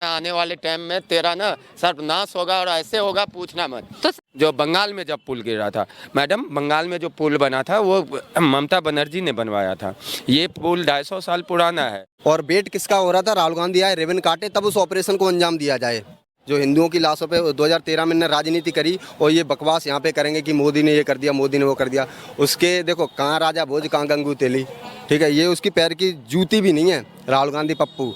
आने वाले टाइम में तेरा ना सर्वनाश होगा और ऐसे होगा पूछना मत। तो जो बंगाल में जब पुल गिरा था मैडम, बंगाल में जो पुल बना था वो ममता बनर्जी ने बनवाया था। ये पुल 250 साल पुराना है। और वेट किसका हो रहा था? राहुल गांधी आए, रिबन काटे, तब उस ऑपरेशन को अंजाम दिया जाए। जो हिंदुओं की लाशों पे 2013 में ने राजनीति करी और ये बकवास यहाँ पे करेंगे कि मोदी ने ये कर दिया, मोदी ने वो कर दिया। उसके देखो कहाँ राजा भोज, कहाँ गंगू तेली। ठीक है, ये उसकी पैर की जूती भी नहीं है राहुल गांधी पप्पू।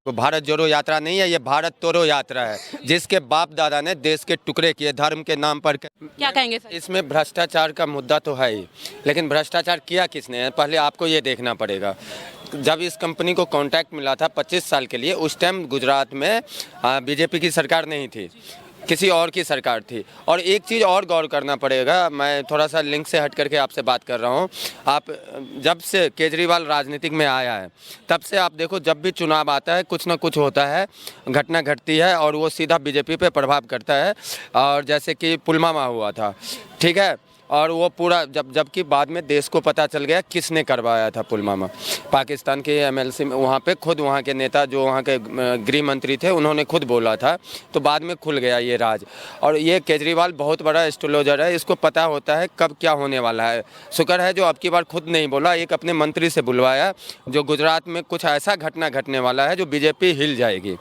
तो भारत जोड़ो यात्रा नहीं है, ये भारत तोड़ो यात्रा है, जिसके बाप दादा ने देश के टुकड़े किए धर्म के नाम पर। क्या कहेंगे सर? इसमें भ्रष्टाचार का मुद्दा तो है ही, लेकिन भ्रष्टाचार किया किसने है पहले आपको ये देखना पड़ेगा। जब इस कंपनी को कॉन्ट्रैक्ट मिला था 25 साल के लिए, उस टाइम गुजरात में बीजेपी की सरकार नहीं थी, किसी और की सरकार थी। और एक चीज़ और गौर करना पड़ेगा, मैं थोड़ा सा लिंक से हट करके आपसे बात कर रहा हूँ। आप जब से केजरीवाल राजनीतिक में आया है तब से आप देखो, जब भी चुनाव आता है कुछ ना कुछ होता है, घटना घटती है और वो सीधा बीजेपी पे प्रभाव करता है। और जैसे कि पुलवामा हुआ था, ठीक है, और वो पूरा जबकि बाद में देश को पता चल गया किसने करवाया था पुलवामा। पाकिस्तान के एमएलसी में वहाँ पे खुद वहाँ के नेता जो वहाँ के गृह मंत्री थे उन्होंने खुद बोला था, तो बाद में खुल गया ये राज। और ये केजरीवाल बहुत बड़ा एस्ट्रोलॉजर है, इसको पता होता है कब क्या होने वाला है। शुक्र है जो अब की बार खुद नहीं बोला, एक अपने मंत्री से बुलवाया जो गुजरात में कुछ ऐसा घटना घटने वाला है जो बीजेपी हिल जाएगी।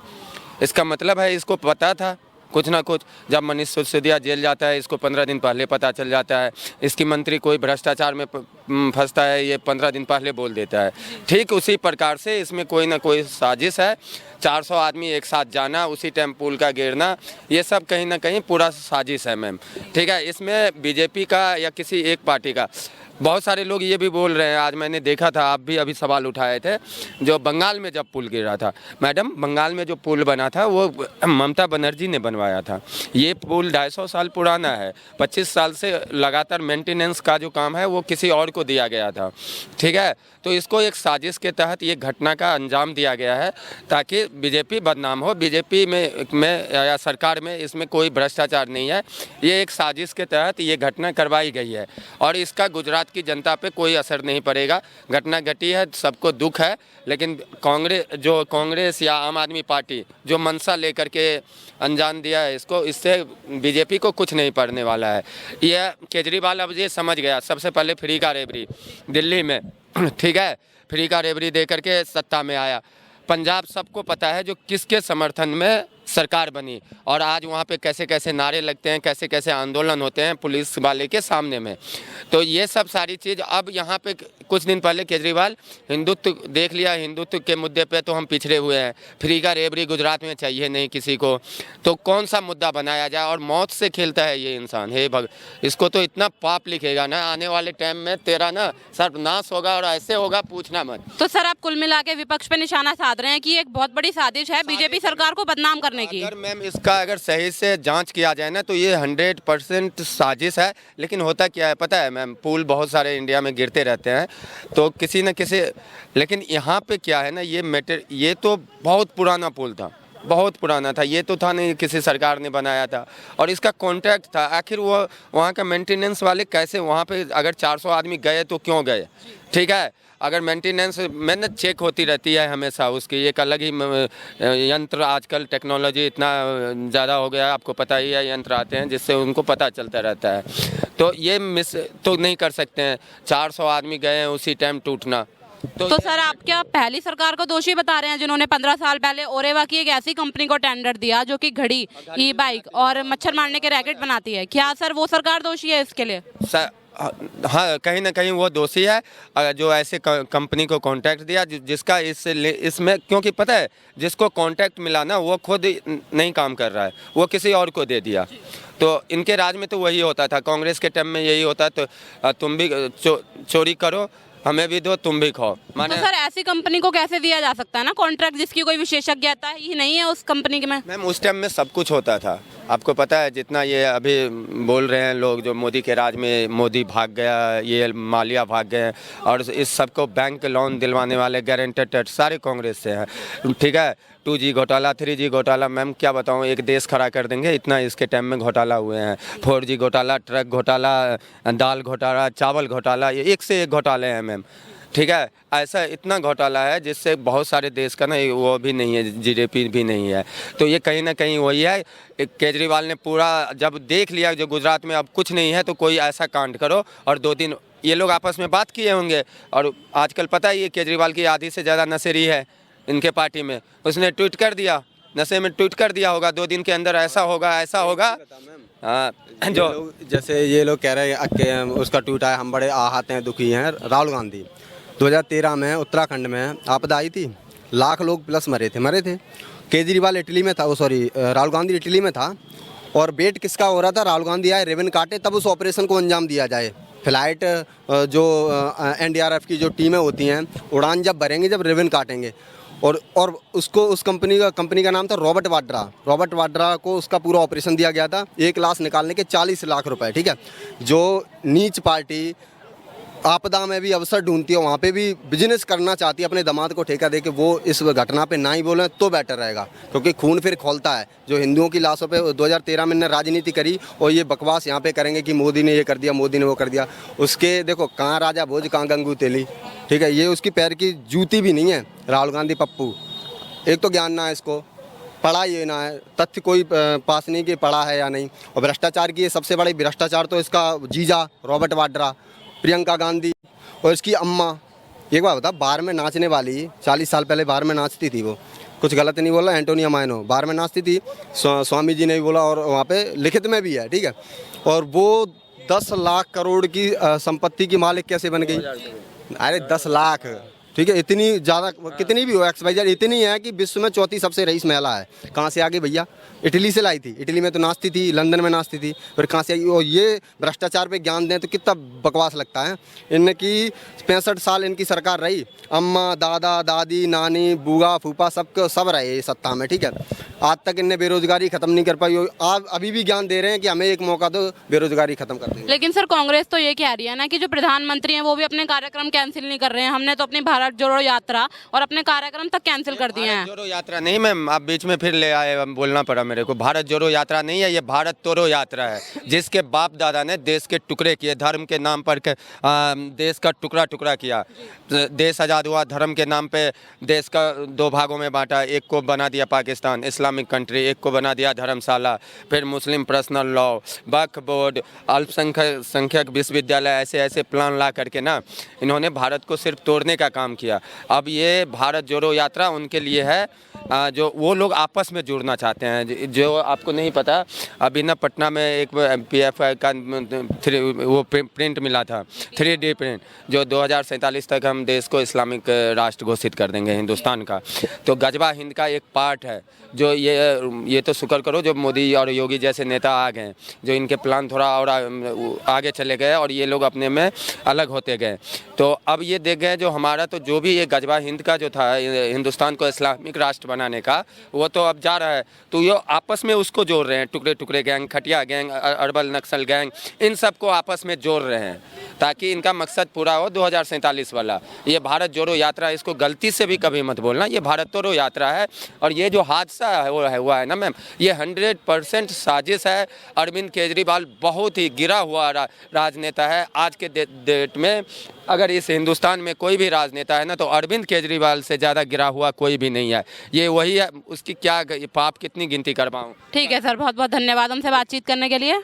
इसका मतलब है इसको पता था कुछ ना कुछ। जब मनीष सिसोदिया जेल जाता है इसको 15 दिन पहले पता चल जाता है, इसकी मंत्री कोई भ्रष्टाचार में फंसता है ये 15 दिन पहले बोल देता है। ठीक उसी प्रकार से इसमें कोई ना कोई साजिश है। 400 आदमी एक साथ जाना, उसी टाइम पुल का गिरना, ये सब कहीं ना कहीं पूरा साजिश है मैम। ठीक है, इसमें बीजेपी का या किसी एक पार्टी का, बहुत सारे लोग ये भी बोल रहे हैं, आज मैंने देखा था, आप भी अभी सवाल उठाए थे, जो बंगाल में जब पुल गिरा था मैडम, बंगाल में जो पुल बना था वो ममता बनर्जी ने बनवाया था। ये पुल 250 साल पुराना है, 25 साल से लगातार मेंटेनेंस का जो काम है वो किसी और को दिया गया था। ठीक है, तो इसको एक साजिश के तहत ये घटना का अंजाम दिया गया है ताकि बीजेपी बदनाम हो। बीजेपी में या सरकार में इसमें कोई भ्रष्टाचार नहीं है, ये एक साजिश के तहत ये घटना करवाई गई है और इसका गुजरात की जनता पे कोई असर नहीं पड़ेगा। घटना घटी है, सबको दुख है, लेकिन कांग्रेस या आम आदमी पार्टी जो मंशा लेकर के अंजाम दिया है इसको, इससे बीजेपी को कुछ नहीं पड़ने वाला है। यह केजरीवाल अब ये समझ गया, सबसे पहले फ्री का रेबड़ी दिल्ली में ठीक है, फ्री का रेबड़ी दे करके सत्ता में आया। पंजाब सबको पता है जो किसके समर्थन में सरकार बनी, और आज वहाँ पे कैसे कैसे नारे लगते हैं, कैसे कैसे आंदोलन होते हैं पुलिस वाले के सामने में। तो ये सब सारी चीज़ अब यहाँ पे कुछ दिन पहले केजरीवाल हिंदुत्व देख लिया, हिंदुत्व के मुद्दे पे तो हम पिछड़े हुए हैं, फ्री का रेबड़ी गुजरात में चाहिए नहीं किसी को, तो कौन सा मुद्दा बनाया जाए। और मौत से खेलता है ये इंसान, हे इसको तो इतना पाप लिखेगा ना, आने वाले टाइम में तेरा ना सर्वनाश होगा और ऐसे होगा पूछना मत। तो सर आप कुल मिला के विपक्ष पे निशाना साध रहे हैं कि एक बहुत बड़ी साजिश है बीजेपी सरकार को बदनाम करने की। अगर मैम इसका अगर सही से जांच किया जाए ना तो ये 100% साजिश है। लेकिन होता क्या है पता है मैम, पुल बहुत सारे इंडिया में गिरते रहते हैं तो किसी न किसी, लेकिन यहाँ पे क्या है ना, ये तो बहुत पुराना पुल था, बहुत पुराना था, ये तो था नहीं किसी सरकार ने बनाया था और इसका कॉन्ट्रैक्ट था। आखिर वो वहाँ का मेंटेनेंस वाले कैसे वहाँ पे, अगर 400 आदमी गए तो क्यों गए? ठीक है, अगर मेंटेनेंस मेहनत चेक होती रहती है हमेशा उसकी, एक अलग ही यंत्र, आजकल टेक्नोलॉजी इतना ज़्यादा हो गया है, आपको पता ही है, यंत्र आते हैं जिससे उनको पता चलता रहता है। तो ये मिस तो नहीं कर सकते हैं, 400 आदमी गए हैं उसी टाइम टूटना। तो सर आप क्या पहली सरकार को दोषी बता रहे हैं जिन्होंने 15 साल पहले ओरेवा की एक ऐसी कंपनी को टेंडर दिया जो कि घड़ी, ई बाइक और मच्छर मारने के रैकेट बनाती है? क्या सर वो सरकार दोषी है इसके लिए? हाँ, कहीं ना कहीं वो दोषी है जो ऐसे कंपनी को कॉन्ट्रैक्ट दिया जिसका इसमें, क्योंकि पता है जिसको कॉन्ट्रैक्ट मिला ना वो खुद नहीं काम कर रहा है, वो किसी और को दे दिया। तो इनके राज में तो वही होता था, कांग्रेस के टाइम में यही होता, तो तुम भी चोरी करो, हमें भी दो, तुम भी खाओ। तो सर ऐसी कंपनी को कैसे दिया जा सकता है ना कॉन्ट्रैक्ट जिसकी कोई विशेषज्ञता ही नहीं है उस कंपनी में? मैम उस टाइम में सब कुछ होता था, आपको पता है, जितना ये अभी बोल रहे हैं लोग जो मोदी के राज में मोदी भाग गया, ये मालिया भाग गए, और इस सबको बैंक लोन दिलवाने वाले गारंटर सारे कांग्रेस से हैं। ठीक है, 2G घोटाला, 3G घोटाला, मैम क्या बताऊं, एक देश खड़ा कर देंगे, इतना इसके टाइम में घोटाला हुए हैं। 4G घोटाला, ट्रक घोटाला, दाल घोटाला, चावल घोटाला, ये एक से एक घोटाले हैं मैम। ठीक है, ऐसा इतना घोटाला है जिससे बहुत सारे देश का ना वो भी नहीं है, जीडीपी भी नहीं है। तो ये कहीं ना कहीं वही है, केजरीवाल ने पूरा जब देख लिया जो गुजरात में अब कुछ नहीं है तो कोई ऐसा कांड करो, और 2 दिन ये लोग आपस में बात किए होंगे। और आजकल पता ही है केजरीवाल की आधी से ज़्यादा नशेरी है इनके पार्टी में, उसने ट्वीट कर दिया, नशे में ट्वीट कर दिया होगा 2 दिन के अंदर ऐसा होगा ऐसा होगा। हाँ, जो जैसे ये लोग कह रहे हैं कि उसका ट्वीट आया, हम बड़े आहत हैं, दुखी हैं। राहुल गांधी 2013 में उत्तराखंड में आपदा आई थी, लाख लोग प्लस मरे थे। केजरीवाल इटली में था, राहुल गांधी इटली में था, और वेट किसका हो रहा था, राहुल गांधी आए, रिबन काटे, तब उस ऑपरेशन को अंजाम दिया जाए। फ्लाइट जो एनडीआरएफ की जो टीमें होती हैं, उड़ान जब भरेंगे, जब रिबन काटेंगे, और उसको उस कंपनी का नाम था रॉबर्ट वाड्रा को उसका पूरा ऑपरेशन दिया गया था, 1 लाश निकालने के 40 लाख रुपए। ठीक है, जो नीच पार्टी आपदा में भी अवसर ढूंढती है, वहाँ पे भी बिजनेस करना चाहती है, अपने दामाद को ठेका दे के वो इस घटना पे ना ही बोलें तो बेटर रहेगा, क्योंकि खून फिर खौलता है। जो हिंदुओं की लाशों पे 2013 में ने राजनीति करी, और ये बकवास यहाँ पे करेंगे कि मोदी ने ये कर दिया, मोदी ने वो कर दिया। उसके देखो कहाँ राजा भोज, कहाँ गंगू तेली। ठीक है, ये उसकी पैर की जूती भी नहीं है। राहुल गांधी पप्पू, एक तो ज्ञान ना है इसको, पढ़ा ये ना है, तथ्य कोई पास नहीं कि पढ़ा है या नहीं। और भ्रष्टाचार की सबसे बड़ी भ्रष्टाचार तो इसका जीजा रॉबर्ट वाड्रा, प्रियंका गांधी और इसकी अम्मा। एक बार बता, बार में नाचने वाली 40 साल पहले बार में नाचती थी, वो कुछ गलत नहीं बोला, एंटोनिया माइनो बार में नाचती थी, स्वामी जी ने भी बोला, और वहाँ पे लिखित में भी है। ठीक है, और वो 10 लाख करोड़ की संपत्ति की मालिक कैसे बन गई? अरे 10 लाख, ठीक है, इतनी ज़्यादा कितनी भी हो XYZ, इतनी है कि विश्व में 4थी सबसे रईस महिला है। कहाँ से आ गई भैया? इटली से लाई थी, इटली में तो नाचती थी, लंदन में नाचती थी, फिर कहाँ से आई? और ये भ्रष्टाचार पे ज्ञान दें तो कितना बकवास लगता है। इनकी 65 साल इनकी सरकार रही, अम्मा, दादा, दादी, नानी, बुआ, फूफा सब रहे ये सत्ता में। ठीक है, आज तक इनने बेरोजगारी खत्म नहीं कर पाई। आप अभी भी ज्ञान दे रहे हैं कि हमें एक मौका दो, बेरोजगारी खत्म कर देंगे। लेकिन सर कांग्रेस तो ये कह रही है ना कि जो प्रधानमंत्री हैं वो भी अपने कार्यक्रम कैंसिल नहीं कर रहे हैं। हमने तो अपनी भारत जोड़ो यात्रा और अपने कार्यक्रम तक कैंसिल कर दिए हैं। जोड़ो यात्रा नहीं मैम, आप बीच में फिर ले आए, बोलना पड़ा मेरे को। भारत जोड़ो यात्रा नहीं है, ये भारत तोड़ो यात्रा है, जिसके बाप दादा ने देश के टुकड़े किए, धर्म के नाम पर देश का टुकड़ा किया। देश आज़ाद हुआ, धर्म के नाम पे देश का 2 भागों में बांटा, एक को बना दिया पाकिस्तान इस्लामिक कंट्री, एक को बना दिया धर्मशाला, फिर मुस्लिम पर्सनल लॉ, वक्फ बोर्ड, अल्पसंख्यक विश्वविद्यालय, ऐसे प्लान ला करके ना इन्होंने भारत को सिर्फ तोड़ने का काम किया। अब ये भारत जोड़ो यात्रा उनके लिए है, जो वो लोग आपस में जुड़ना चाहते हैं। जो आपको नहीं पता, अभी ना पटना में एक PF का वो प्रिंट मिला था, 3D प्रिंट, जो 2047 तक हम देश को इस्लामिक राष्ट्र घोषित कर देंगे हिंदुस्तान का। तो गजबा हिंद का एक पार्ट है, जो ये तो शुक्र करो जो मोदी और योगी जैसे नेता आ गए, जो इनके प्लान थोड़ा और आगे चले गए और ये लोग अपने में अलग होते गए। तो अब ये देख गए जो हमारा तो जो भी ये गजबा हिंद का जो था, हिंदुस्तान को इस्लामिक राष्ट्र बनाने का, वो तो अब जा रहा है। तो ये आपस में उसको जोड़ रहे हैं, टुकड़े गैंग, खटिया गैंग, अरबल नक्सल गैंग, इन सबको आपस में जोड़ रहे हैं ताकि इनका मकसद पूरा हो 2047 वाला। ये भारत जोड़ो यात्रा, इसको गलती से भी कभी मत बोलना, ये भारत तोड़ो यात्रा है। और ये जो हादसा है वो हुआ है ना मैम, ये 100% साजिश है। अरविंद केजरीवाल बहुत ही गिरा हुआ राजनेता है। आज के डेट में अगर इस हिंदुस्तान में कोई भी राजनेता है ना, तो अरविंद केजरीवाल से ज़्यादा गिरा हुआ कोई भी नहीं है। ये वही है, उसकी क्या पाप कितनी गिनती कर पाऊँ। ठीक है सर, बहुत बहुत धन्यवाद हमसे बातचीत करने के लिए।